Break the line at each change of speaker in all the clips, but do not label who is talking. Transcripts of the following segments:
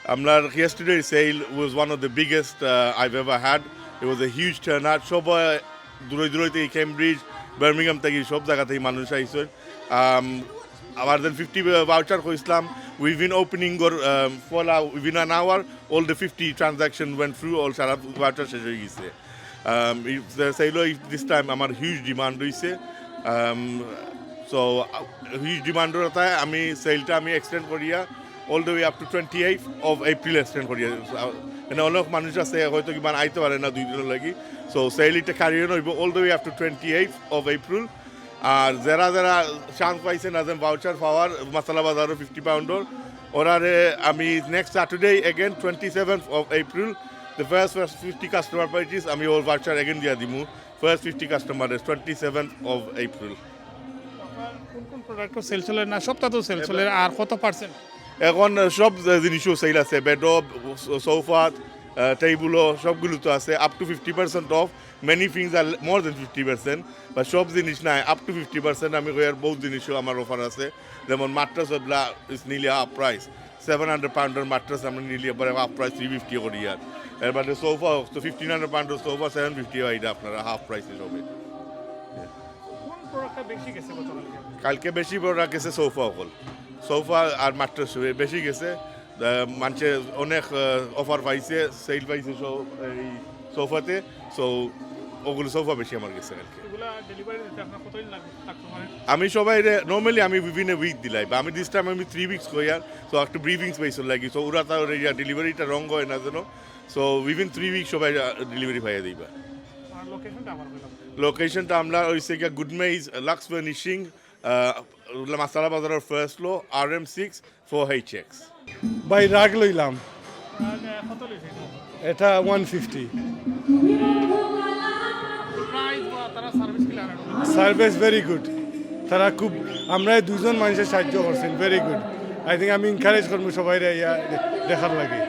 Yesterday's sale was one of the biggest I've ever had. It was a huge turnout. দূরে থেকে Cambridge, Birmingham থেকে সব জায়গা থেকে মানুষ আইসেন। More than 50 voucher কইছিলাম। We've been opening within an hour. All the 50 transactions went through. All Sara voucher শেষ হয়ে গেছে। This time আমার huge demand হইছে। So huge demand হতে আমি সেলটা আমি এক্সটেন্ড করিয়া all the way up to 28th of April extend করিয়া মানে অনেক মানুষ আছে হয়তো কি মানে আইতে পারে না 2 দিনের লাগি সো সেল এটা ক্যারি অন হইব all the way up to 28th of April আর যারা চান্স পাইছেন আজম ভাউচার পাওয়ার মশলা বাজারও 50 পাউন্ডর ওরারে আমি next Saturday again 27th of April the first 50 customer purchase আমি ওর ভাউচার again দিয়া দিমু first 50 customer is 27th of April
কোন প্রোডাক্ট সেল চলে না সবটা তো সেল চলে আর কত পার্সেন্ট
এখন সব জিনিসও সেল আছে বেডব সোফা টেবিলও সবগুলো তো আছে up to 50% off many things আর মোর দেন 50% বা সব জিনিস নাই আপ টু 50% আমি কই আর বহুত জিনিসও আমার অফার আছে যেমন মাট্রাস ওগুলা ইজ নিলি হাফ প্রাইস 700 পাউন্ডের মাট্রাস আমরা নিলি এবারে হাফ প্রাইস 350 করি আর এরপরে সোফা তো 1500 পাউন্ডের সোফা 750 হয় এটা আপনারা হাফ প্রাইসে হবে
কোন প্রোডাক্টটা বেশি গেছে
কালকে বেশি প্রোডাক্ট গেছে সোফা হল সোফা আর মাট্রাস বেশি গেছে মানুষে অনেক অফার পাইছে সেল পাইছে এই সোফাতে সো ওগুলো সোফা বেশি আমার গেছে কালকে আমি সবাই নর্মালি আমি বিভিন্ন উইক দিলাই বা আমি দিস টাইম আমি 3 উইকস কই আর সো একটা ব্রিফিংস পাইছো লাগি সো ওরা তার ডেলিভারিটা রং হয় না জানো সো উইদিন 3 উইক সবাই ডেলিভারি পাইয়া দিবা লোকেশনটা আমরা হইছে কি গুডমেইজ লাক্স ফার্নিশিং মাসালা বাজারের ফার্স্ট ফ্লোর RM6 4HX
ভাই রাগ লইলাম এটা 150 সার্ভিস ভেরি গুড তারা খুব আমরা দুজন মানুষের সাহায্য করছেন ভেরি গুড আই থিঙ্ক আমি এনকারেজ করবো সবাই দেখার লাগে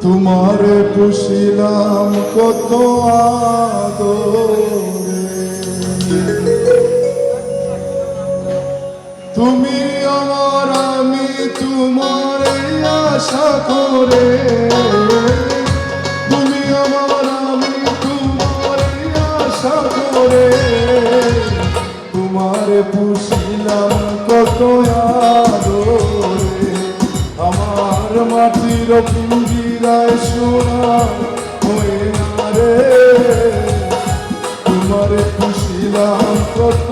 তোমারে পুষিলাম কত আদরে তুমি আমার আমি তোমারে আশা করে তুমি আমার আমি তোমারে আশা করে তোমারে পুষিলাম কত আদরে আমার মাটির পিঞ্জিরায় সোনা হয়ে না রে তোমারে পুষিলাম কত